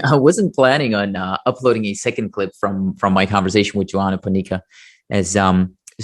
I wasn't planning on uploading a second clip from my conversation with Joanna Panika, as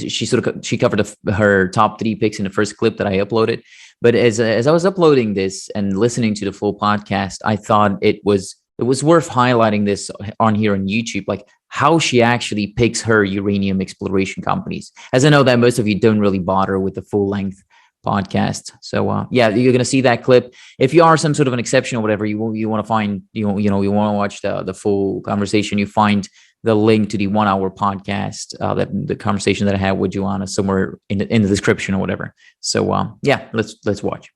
she covered her top three picks in the first clip that I uploaded. But as I was uploading this and listening to the full podcast, I thought it was worth highlighting this on here on YouTube, like how she actually picks her uranium exploration companies. As I know that most of you don't really bother with the full length podcast, so yeah, you're gonna see that clip. If you are some sort of an exception or whatever, you want to find you want to watch the full conversation, you find the link to the 1 hour podcast, that the conversation that I had with Joanna somewhere in the description or whatever. So yeah, let's watch.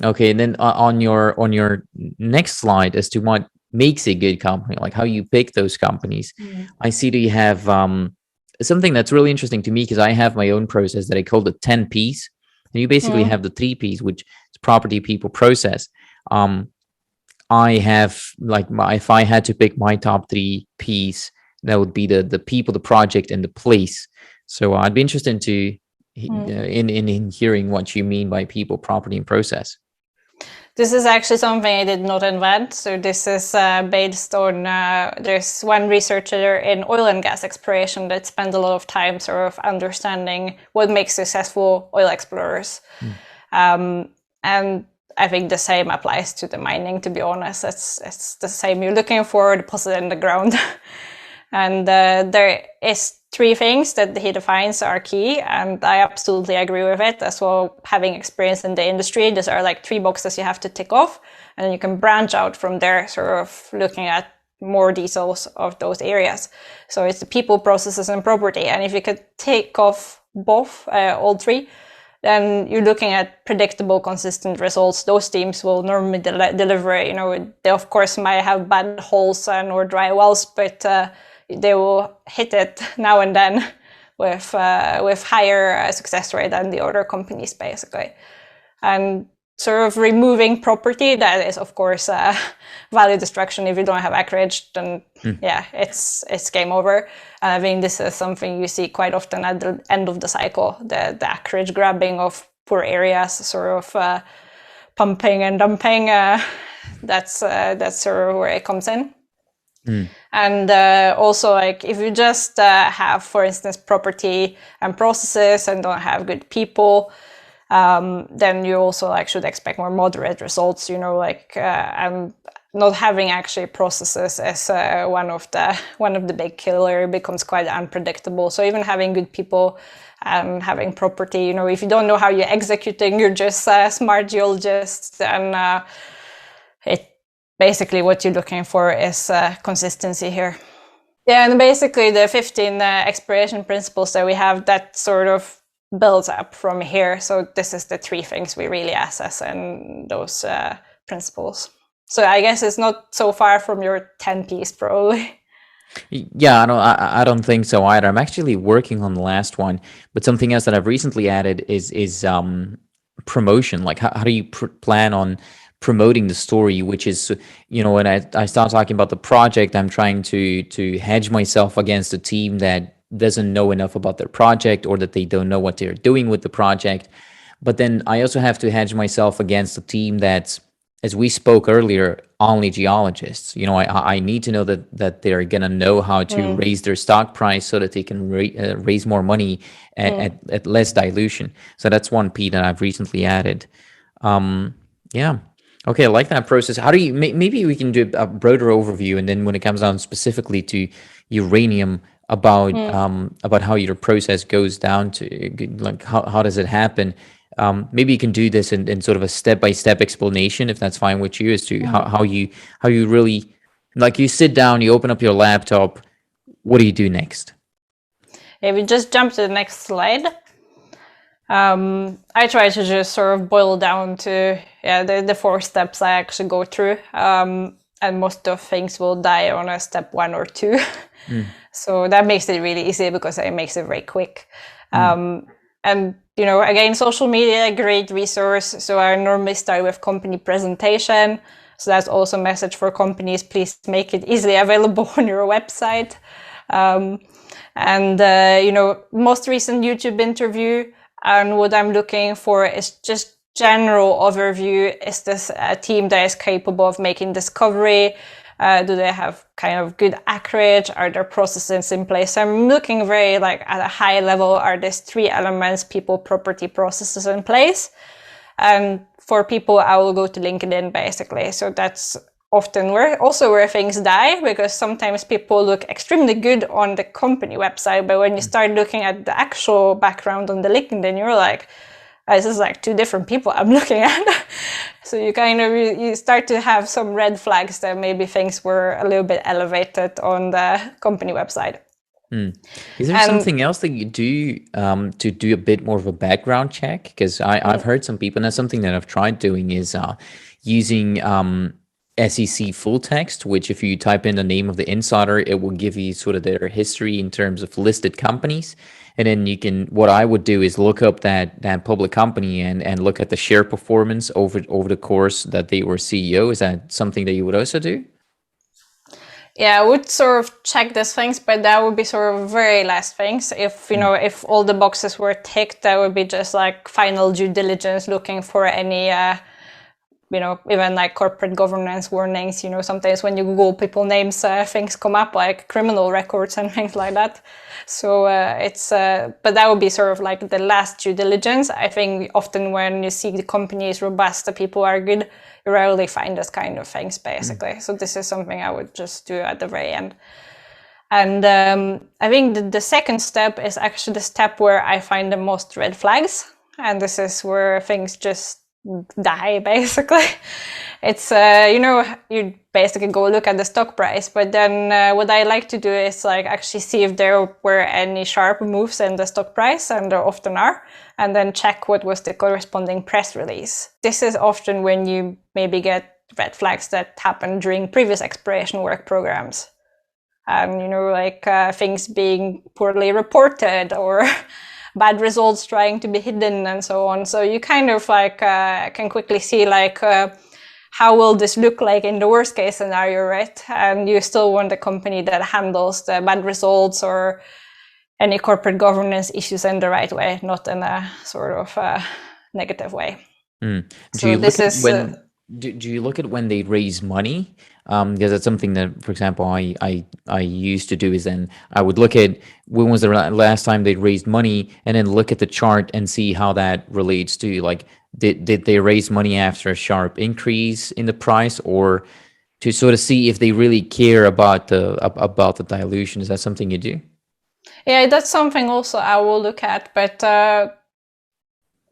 Okay, and then on your next slide, as to what makes a good company, like how you pick those companies, I see that you have something that's really interesting to me, because I have my own process that I call the 10 P's. And you basically Mm. have the 3 P's, which is property, people, process. I have like if I had to pick my top 3 P's, that would be the people, the project, and the place. So I'd be interested to Mm. in hearing what you mean by people, property, and process. This is actually something I did not invent. So this is based on, there's one researcher in oil and gas exploration that spent a lot of time sort of understanding what makes successful oil explorers. And I think the same applies to the mining, to be honest. It's the same. You're looking for a deposit in the ground. And there is 3 things that he defines are key, and I absolutely agree with it as well. Having experience in the industry, these are like 3 boxes you have to tick off, and then you can branch out from there, sort of looking at more details of those areas. So it's the people, processes, and property. And if you could take off both, all 3, then you're looking at predictable, consistent results. Those teams will normally deliver. They of course might have bad holes or dry wells, but they will hit it now and then with higher success rate than the other companies, basically. And sort of removing property, that is of course value destruction. If you don't have acreage, then yeah, it's game over. And I think this is something you see quite often at the end of the cycle, the acreage grabbing of poor areas, sort of pumping and dumping. That's sort of where it comes in. And also, like, if you just have, for instance, property and processes and don't have good people, then you also like should expect more moderate results. And not having actually processes is one of the big killer. It becomes quite unpredictable. So even having good people and having property, if you don't know how you're executing, you're just a smart geologist, and it basically what you're looking for is consistency here. Yeah, and basically the 15 exploration principles that we have, that sort of builds up from here. So this is the 3 things we really assess in those principles. So I guess it's not so far from your 10 P's, probably. Yeah, I don't think so either. I'm actually working on the last one, but something else that I've recently added is promotion. Like how do you plan on promoting the story, which is, when I start talking about the project, I'm trying to hedge myself against a team that doesn't know enough about their project, or that they don't know what they're doing with the project. But then I also have to hedge myself against a team that's, as we spoke earlier, only geologists. I need to know that they're gonna know how to raise their stock price so that they can raise more money at less dilution. So that's 1 P that I've recently added. Yeah. Okay, I like that process. How do you? Maybe we can do a broader overview, and then when it comes down specifically to uranium, about how your process goes down to, like, how does it happen? Maybe you can do this in sort of a step-by-step explanation, if that's fine with you, as to how you really, like, you sit down, you open up your laptop. What do you do next? If we just jump to the next slide. I try to just sort of boil down to the 4 steps I actually go through, and most of things will die on a step 1 or 2. So that makes it really easy, because it makes it very quick. And again, social media, a great resource. So I normally start with company presentation. So that's also a message for companies: please make it easily available on your website. Most recent YouTube interview. And what I'm looking for is just general overview. Is this a team that is capable of making discovery? Do they have kind of good acreage? Are there processes in place? So I'm looking very like at a high level. Are these three elements, people, property, processes in place? And for people, I will go to LinkedIn basically. So that's often where things die, because sometimes people look extremely good on the company website, but when you start looking at the actual background on the LinkedIn, you're like, this is like two different people I'm looking at. So you kind of you start to have some red flags that maybe things were a little bit elevated on the company website. Is there something else that you do to do a bit more of a background check? Because I've heard some people, and that's something that I've tried doing, is using SEC full text, which if you type in the name of the insider, it will give you sort of their history in terms of listed companies. And then you can, what I would do is look up that public company and look at the share performance over the course that they were CEO. Is that something that you would also do? Yeah, I would sort of check these things, but that would be sort of very last things. If, if all the boxes were ticked, that would be just like final due diligence, looking for any, even like corporate governance warnings. Sometimes when you Google people names, things come up like criminal records and things like that. So but that would be sort of like the last due diligence. I think often when you see the company is robust, the people are good, you rarely find this kind of things basically. So this is something I would just do at the very end. And I think the second step is actually the step where I find the most red flags. And this is where things just die basically. It's you basically go look at the stock price, but then what I like to do is like actually see if there were any sharp moves in the stock price, and there often are, and then check what was the corresponding press release. This is often when you maybe get red flags that happened during previous exploration work programs, things being poorly reported or bad results trying to be hidden and so on. So you kind of can quickly see how will this look like in the worst case scenario, right? And you still want a company that handles the bad results or any corporate governance issues in the right way, not in a sort of negative way. Do you look at when do you look at when they raise money? Because that's something that, for example, I used to do, is then I would look at when was the last time they raised money, and then look at the chart and see how that relates to like did they raise money after a sharp increase in the price, or to sort of see if they really care about the dilution. Is that something you do? Yeah, that's something also I will look at, but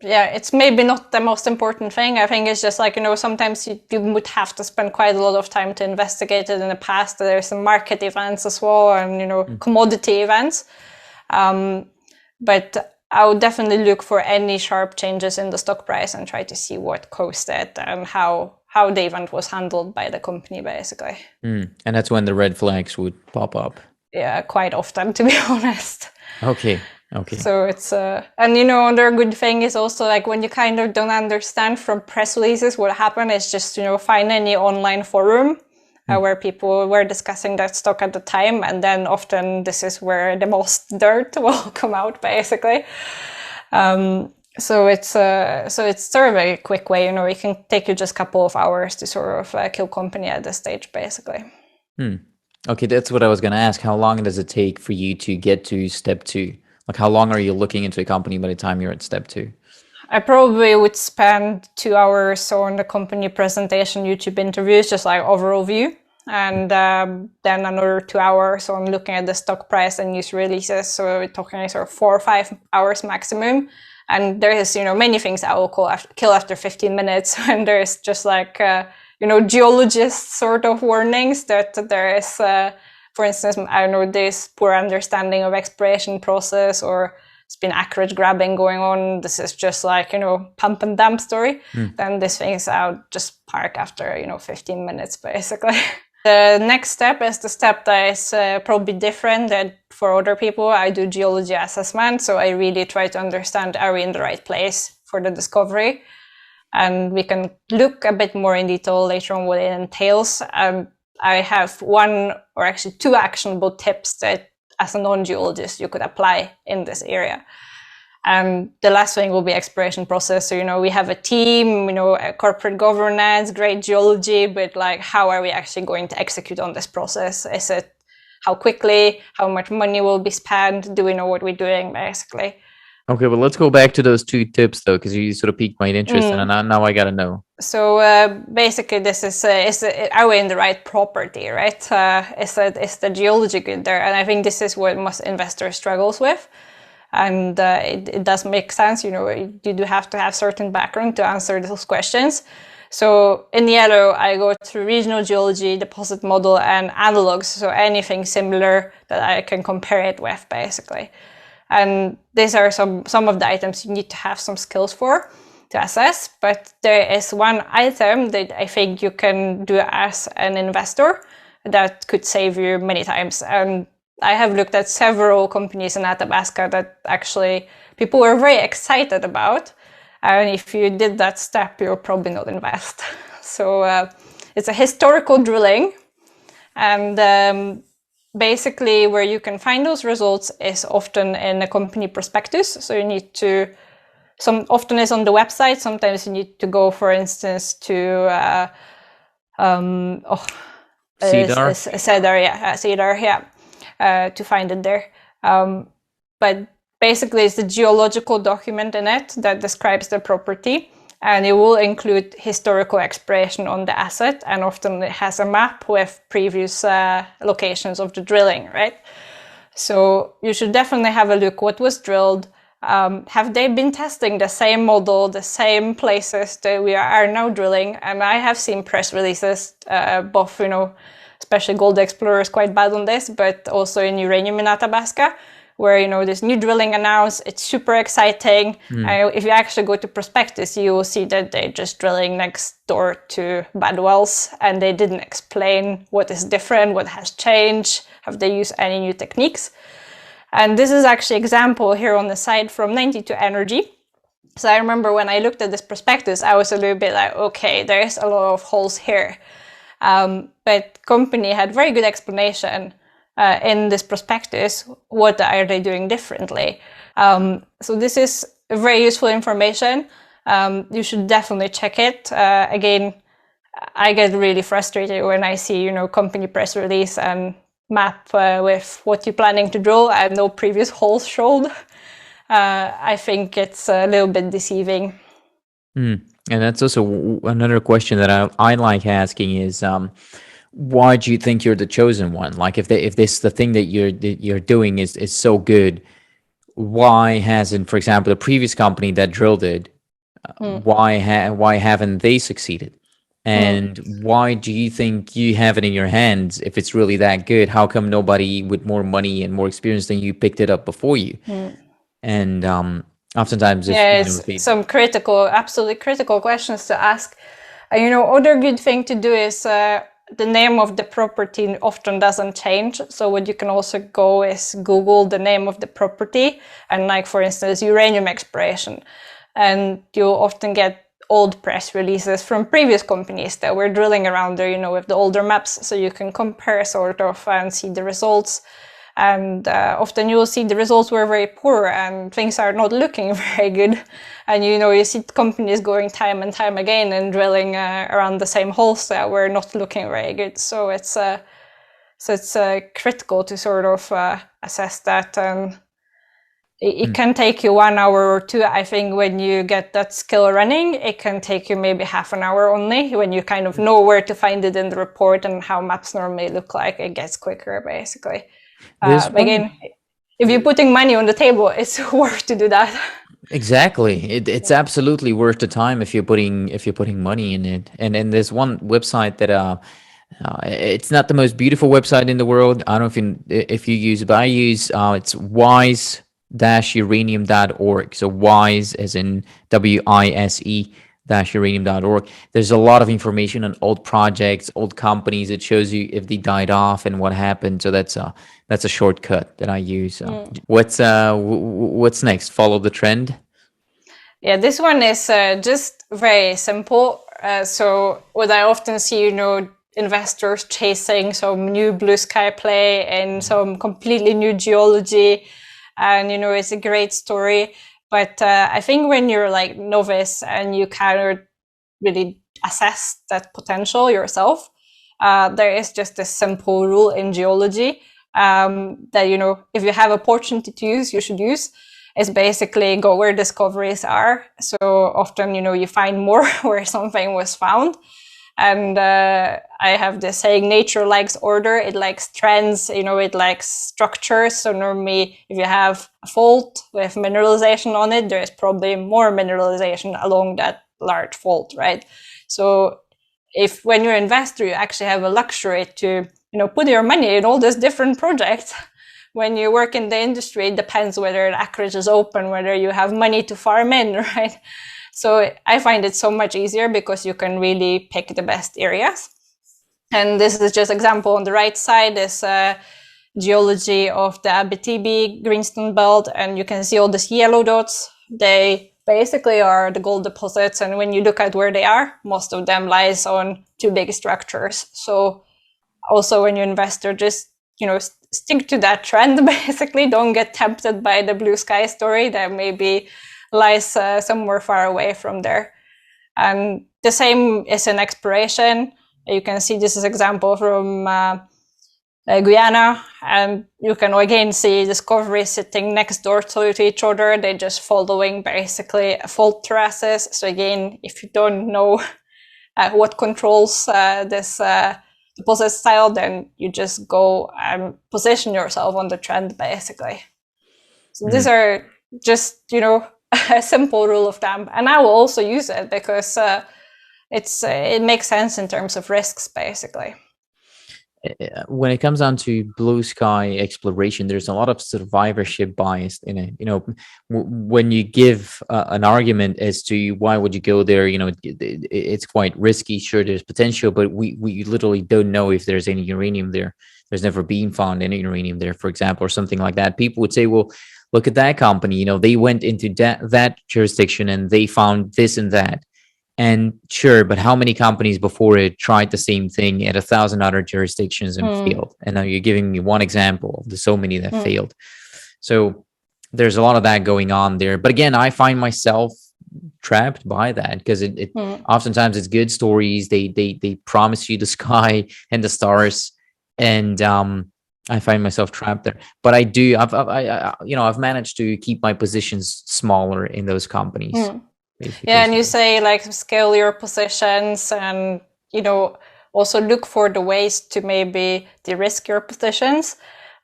it's maybe not the most important thing. I think it's just like, sometimes you would have to spend quite a lot of time to investigate it in the past. There's some market events as well, and, commodity events. But I would definitely look for any sharp changes in the stock price and try to see what caused it and how the event was handled by the company, basically. And that's when the red flags would pop up. Yeah, quite often, to be honest. Okay. So it's and another good thing is also like when you kind of don't understand from press releases what happened, is just find any online forum where people were discussing that stock at the time, and then often this is where the most dirt will come out, basically. So it's sort of a quick way. It can take you just a couple of hours to sort of kill company at this stage, basically. Okay, that's what I was going to ask. How long does it take for you to get to step 2? Like, how long are you looking into a company by the time you're at step 2? I probably would spend 2 hours on the company presentation, YouTube interviews, just like overall view. And then another 2 hours on looking at the stock price and news releases. So we're talking sort of 4 or 5 hours maximum. And there is, many things I will kill after 15 minutes. And there's just like, geologist sort of warnings that there is, for instance, I don't know, this poor understanding of exploration process, or it's been acreage grabbing going on. This is just like, pump and dump story. Then these things I'll just park after, 15 minutes, basically. The next step is the step that is probably different than for other people. I do geology assessment. So I really try to understand, are we in the right place for the discovery? And we can look a bit more in detail later on what it entails. I have 1 or actually 2 actionable tips that as a non-geologist you could apply in this area. And the last thing will be exploration process. So, we have a team, a corporate governance, great geology, but like, how are we actually going to execute on this process? Is it how quickly, how much money will be spent? Do we know what we're doing, basically? Okay, well, let's go back to those 2 tips though, because you sort of piqued my interest, and now I gotta know. So basically, this is are we in the right property, right? Is the geology good there? And I think this is what most investors struggles with. And it does make sense, you do have to have certain background to answer those questions. So in yellow, I go through regional geology, deposit model, and analogs. So anything similar that I can compare it with, basically. And these are some of the items you need to have some skills for to assess. But there is one item that I think you can do as an investor that could save you many times. And I have looked at several companies in Athabasca that actually people were very excited about. And if you did that step, you'll probably not invest. So it's a historical drilling. And basically where you can find those results is often in a company prospectus. So you need to, often is on the website. Sometimes you need to go, for instance, to Cedar? Cedar, yeah. To find it there. But basically it's the geological document in it that describes the property, and it will include historical exploration on the asset, and often it has a map with previous locations of the drilling, right? So you should definitely have a look what was drilled. Have they been testing the same model, the same places that we are now drilling? And I have seen press releases, both, especially Gold Explorer is quite bad on this, but also in Uranium in Athabasca, where, there's new drilling announced. It's super exciting. If you actually go to prospectus, you will see that they're just drilling next door to bad wells, and they didn't explain what is different, what has changed, have they used any new techniques. And this is actually example here on the side from 92 Energy. So I remember when I looked at this prospectus, I was a little bit like, okay, there's a lot of holes here. But company had very good explanation in this prospectus. What are they doing differently? So this is very useful information. You should definitely check it. Again, I get really frustrated when I see, company press release and map with what you're planning to drill and no previous holes showed. I think it's a little bit deceiving. And that's also another question that I like asking is, why do you think you're the chosen one? Like, if this the thing that you're doing is so good, why hasn't, for example, the previous company that drilled it, why haven't they succeeded? And why do you think you have it in your hands if it's really that good? How come nobody with more money and more experience than you picked it up before you? And oftentimes, it's some absolutely critical questions to ask. Other good thing to do is the name of the property often doesn't change. So what you can also go is Google the name of the property, and like, for instance, uranium exploration. And you'll often get old press releases from previous companies that were drilling around there, with the older maps. So you can compare sort of and see the results. And often you will see the results were very poor and things are not looking very good. And you see companies going time and time again and drilling around the same holes that were not looking very good. So it's critical to sort of assess that. And it can take you 1 hour or two. I think when you get that skill running, it can take you maybe half an hour only. When you kind of know where to find it in the report and how maps normally look like, it gets quicker, basically. Again, if you're putting money on the table, it's worth to do that. Exactly, it's absolutely worth the time if you're putting money in it. And there's one website that it's not the most beautiful website in the world. I don't know if you use it, but I use it's wise-uranium.org. So wise as in WISE uranium.org. There's a lot of information on old projects, old companies. It shows you if they died off and what happened. So that's a shortcut that I use. What's next? Follow the trend? Yeah, this one is just very simple. So what I often see, investors chasing some new blue sky play and some completely new geology. And, it's a great story. But I think when you're like novice and you cannot really assess that potential yourself, there is just a simple rule in geology that, you know, if you have opportunity to use, you should use. Is basically go where discoveries are. So often, you know, you find more where something was found. And I have this saying, nature likes order, it likes trends, you know, it likes structures. So normally if you have a fault with mineralization on it, there's probably more mineralization along that large fault, right? So if when you're an investor, you actually have a luxury to, you know, put your money in all these different projects. When you work in the industry, it depends whether an acreage is open, whether you have money to farm in, right? So I find it so much easier because you can really pick the best areas. And this is just example on the right side is geology of the Abitibi Greenstone Belt. And you can see all these yellow dots. They basically are the gold deposits. And when you look at where they are, most of them lies on two big structures. So also when you investor, just, you know, stick to that trend, basically. Don't get tempted by the blue sky story that maybe lies somewhere far away from there. And the same is in exploration. You can see this is an example from Guyana, and you can again see discoveries sitting next door to each other. They're just following basically fault terraces. So again, if you don't know what controls this deposit style, then you just go and position yourself on the trend, basically. So these are just, you know, a simple rule of thumb, and I will also use it because it makes sense in terms of risks, basically. When it comes down to blue sky exploration, there's a lot of survivorship bias in it. You know, when you give an argument as to why would you go there, you know, it's quite risky. Sure, there's potential, but we literally don't know if there's any uranium there. There's never been found any uranium there, for example, or something like that. People would say, well, look at that company. You know, they went into that jurisdiction and they found this and that. And sure, but how many companies before it tried the same thing at 1,000 other jurisdictions and failed? And now you're giving me one example of the so many that failed. So there's a lot of that going on there. But again, I find myself trapped by that because it oftentimes it's good stories. They promise you the sky and the stars, and I find myself trapped there. But I've managed to keep my positions smaller in those companies. Yeah, and you say like scale your positions and, you know, also look for the ways to maybe de-risk your positions.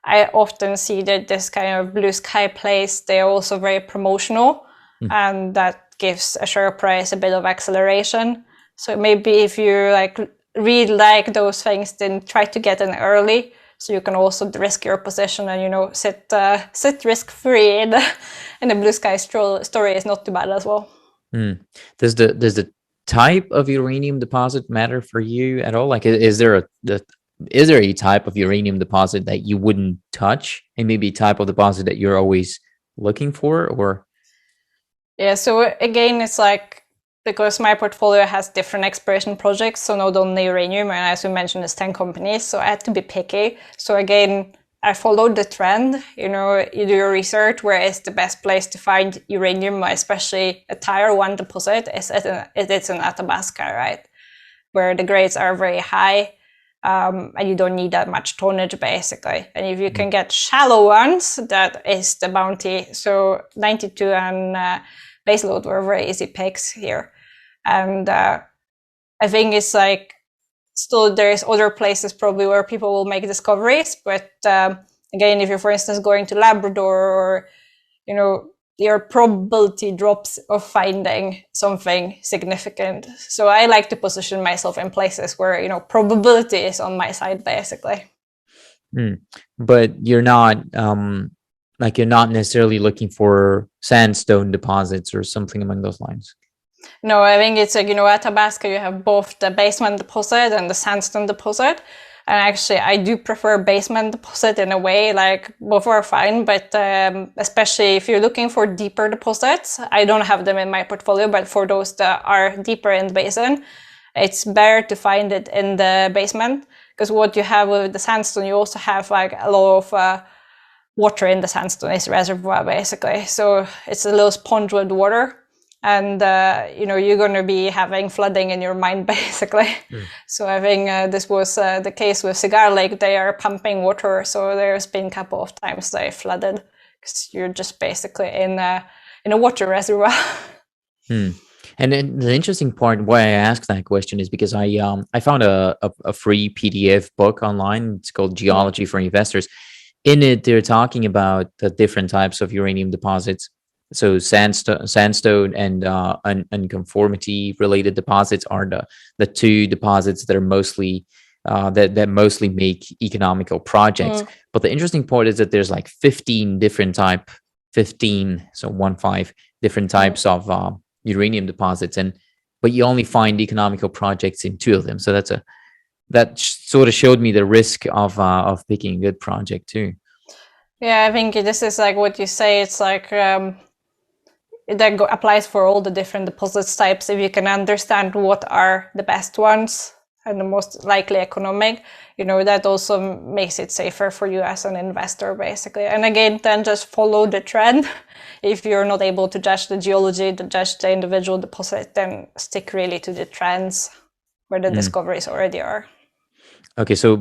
I often see that this kind of blue sky plays, they're also very promotional, and that gives a share price a bit of acceleration. So maybe if you like really like those things, then try to get in early, so you can also risk your position and, you know, sit risk free in the blue sky story is not too bad as well. Does the type of uranium deposit matter for you at all? Like, is there a type of uranium deposit that you wouldn't touch, and maybe a type of deposit that you're always looking for, or? Yeah, so again, it's like, because my portfolio has different exploration projects, so not only uranium, and as we mentioned, it's 10 companies, so I had to be picky. So again, I followed the trend, you know, you do your research, where is the best place to find uranium, especially a tier 1 deposit, it's in Athabasca, right? Where the grades are very high, and you don't need that much tonnage, basically. And if you can get shallow ones, that is the bounty. So 92 and Baselode were very easy picks here. And I think it's like, still there's other places probably where people will make discoveries, but again, if you're, for instance, going to Labrador, or, you know, your probability drops of finding something significant. So I like to position myself in places where, you know, probability is on my side, basically. But you're not you're not necessarily looking for sandstone deposits or something along those lines. No, I think it's like, you know, at Athabasca, you have both the basement deposit and the sandstone deposit. And actually, I do prefer basement deposit in a way, like both are fine, but especially if you're looking for deeper deposits, I don't have them in my portfolio, but for those that are deeper in the basin, it's better to find it in the basement, because what you have with the sandstone, you also have like a lot of water in the sandstone is reservoir basically. So it's a little sponge with water. And, you're going to be having flooding in your mind, basically. So I think this was the case with Cigar Lake. They are pumping water. So there's been a couple of times they flooded because you're just basically in a water reservoir. And then the interesting part why I asked that question is because I found a free PDF book online. It's called Geology for Investors. In it, they're talking about the different types of uranium deposits. So sandstone and unconformity related deposits are the two deposits that are mostly that mostly make economical projects. But the interesting part is that there's like 15 different 15, so 15 different types of uranium deposits, but you only find economical projects in two of them. So that sort of showed me the risk of picking a good project too. Yeah, I think this is like what you say. It's like that applies for all the different deposits types. If you can understand what are the best ones and the most likely economic, that also makes it safer for you as an investor, basically. And again, then just follow the trend. If you're not able to judge the geology, to judge the individual deposit, then stick really to the trends where the discoveries already are. Okay, so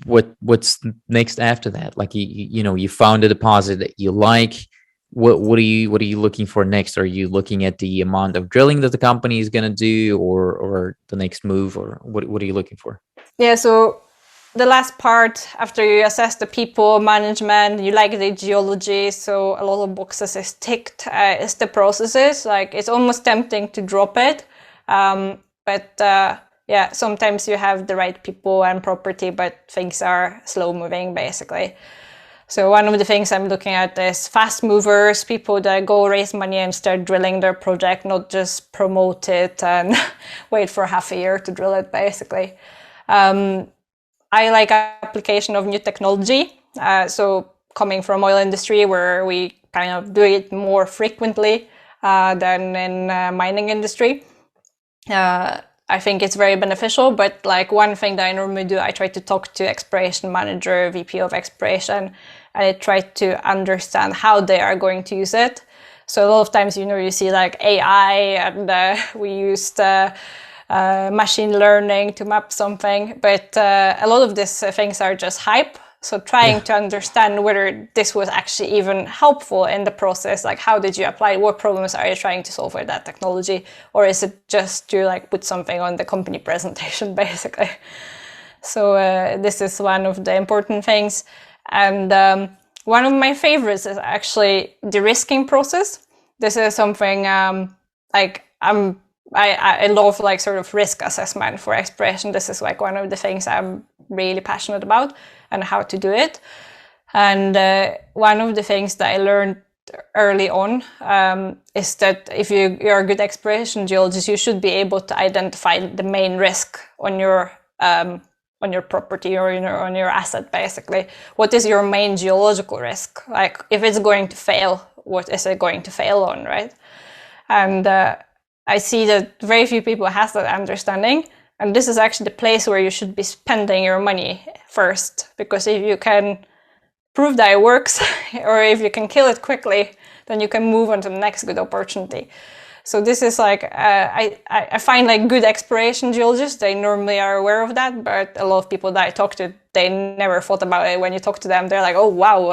what's next after that? Like you found a deposit that you like. What are you looking for next? Are you looking at the amount of drilling that the company is going to do, or the next move, or what are you looking for? Yeah, so the last part, after you assess the people, management, you like the geology, so a lot of boxes is ticked, is the processes. Like, it's almost tempting to drop it, but sometimes you have the right people and property, but things are slow moving, basically. So one of the things I'm looking at is fast movers, people that go raise money and start drilling their project, not just promote it and wait for half a year to drill it, basically. I like application of new technology. So coming from oil industry, where we kind of do it more frequently than in mining industry. I think it's very beneficial, but like one thing that I normally do, I try to talk to exploration manager, VP of exploration, and I try to understand how they are going to use it. So a lot of times, you see like AI, and we used machine learning to map something, but a lot of these things are just hype. So trying to understand whether this was actually even helpful in the process, like how did you apply, what problems are you trying to solve with that technology, or is it just to like put something on the company presentation, basically. So this is one of the important things. And one of my favorites is actually de-risking process. This is something I love, like sort of risk assessment for exploration. This is like one of the things I'm really passionate about and how to do it. And one of the things that I learned early on is that if you're a good exploration geologist, you should be able to identify the main risk on your property or on your asset, basically. What is your main geological risk? Like, if it's going to fail, what is it going to fail on, right? And I see that very few people have that understanding. And this is actually the place where you should be spending your money first, because if you can prove that it works, or if you can kill it quickly, then you can move on to the next good opportunity. So this is like, I find like good exploration geologists, they normally are aware of that, but a lot of people that I talk to, they never thought about it. When you talk to them, they're like, oh, wow,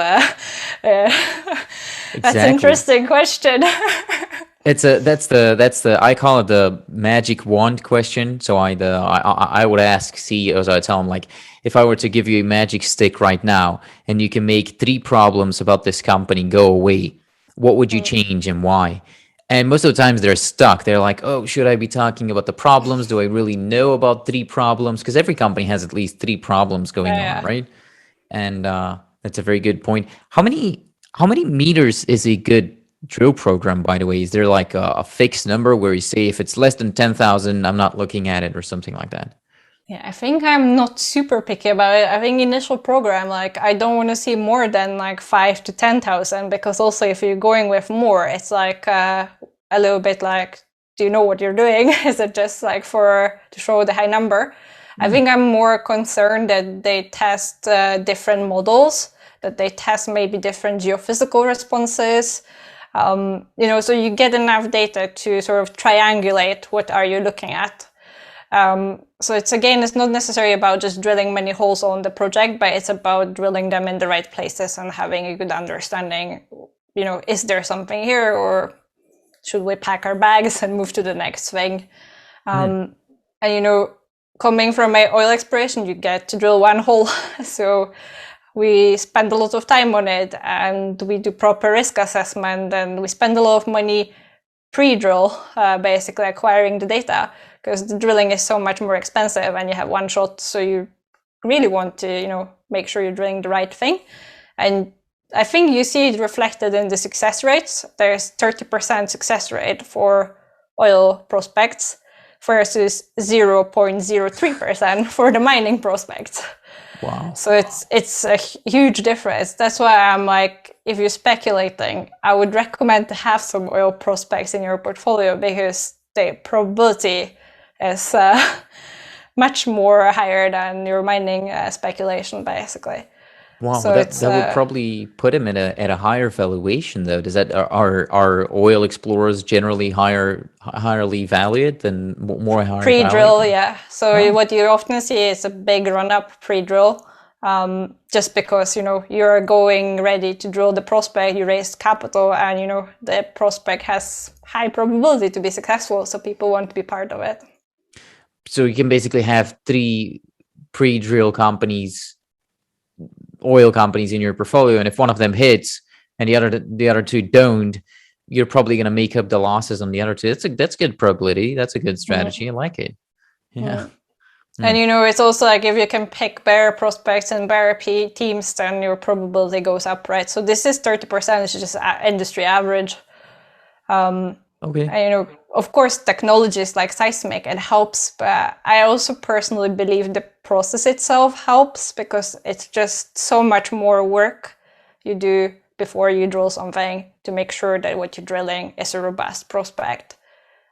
that's an interesting question. That's the I call it the magic wand question. So I would ask CEOs, I tell them, like, if I were to give you a magic stick right now and you can make 3 problems about this company go away, what would you change and why? And most of the times they're stuck. They're like, oh, should I be talking about the problems? Do I really know about 3 problems? Because every company has at least 3 problems going on, right? And that's a very good point. How many meters is a good drill program, by the way? Is there like a fixed number where you say if it's less than 10,000, I'm not looking at it, or something like that? Yeah, I think I'm not super picky about it. I think initial program, like, I don't want to see more than like 5 to 10,000, because also if you're going with more, it's like a little bit like, do you know what you're doing? Is it just like to show the high number? I think I'm more concerned that they test different models, that they test maybe different geophysical responses. So you get enough data to sort of triangulate what are you looking at. So it's not necessarily about just drilling many holes on the project, but it's about drilling them in the right places and having a good understanding, is there something here, or should we pack our bags and move to the next thing? And, coming from my oil exploration, you get to drill one hole. So we spend a lot of time on it, and we do proper risk assessment, and we spend a lot of money pre-drill, basically acquiring the data, because the drilling is so much more expensive and you have one shot. So you really want to, make sure you're drilling the right thing. And I think you see it reflected in the success rates. There's 30% success rate for oil prospects versus 0.03% for the mining prospects. Wow. So it's a huge difference. That's why I'm like, if you're speculating, I would recommend to have some oil prospects in your portfolio, because the probability is much more higher than your mining speculation, basically. Wow, So that would probably put him at a higher valuation, though. Does that are oil explorers generally highly valued than more higher pre-drill, valued? yeah. So what you often see is a big run-up pre-drill, just because you're going ready to drill the prospect, you raised capital, and the prospect has high probability to be successful, so people want to be part of it. So you can basically have 3 pre-drill companies, oil companies in your portfolio, and if one of them hits and the other 2 don't, you're probably going to make up the losses on the other 2. That's good probability. That's a good strategy. I like it. Yeah. And it's also like, if you can pick better prospects and better teams, then your probability goes up, right? So this is 30%, it's just industry average. Okay. And, of course, technologies like seismic, it helps, but I also personally believe the process itself helps, because it's just so much more work you do before you drill something to make sure that what you're drilling is a robust prospect.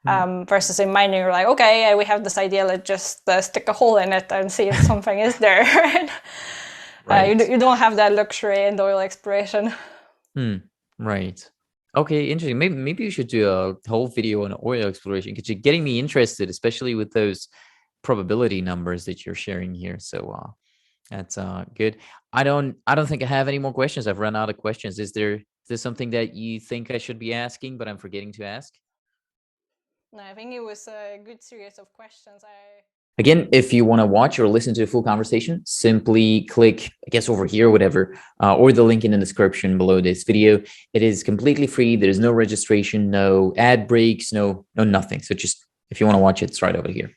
Versus in mining, you're like, okay, we have this idea, let's just stick a hole in it and see if something is there. Right. You don't have that luxury in the oil exploration. Right. Okay, interesting. Maybe you should do a whole video on oil exploration, because you're getting me interested, especially with those probability numbers that you're sharing here. So that's good. I don't think I have any more questions. I've run out of questions. Is there something that you think I should be asking, but I'm forgetting to ask? No, I think it was a good series of questions. Again, if you want to watch or listen to the full conversation, simply click, I guess, over here, whatever, or the link in the description below this video. It is completely free. There's no registration, no ad breaks, no nothing. So just, if you want to watch it, it's right over here.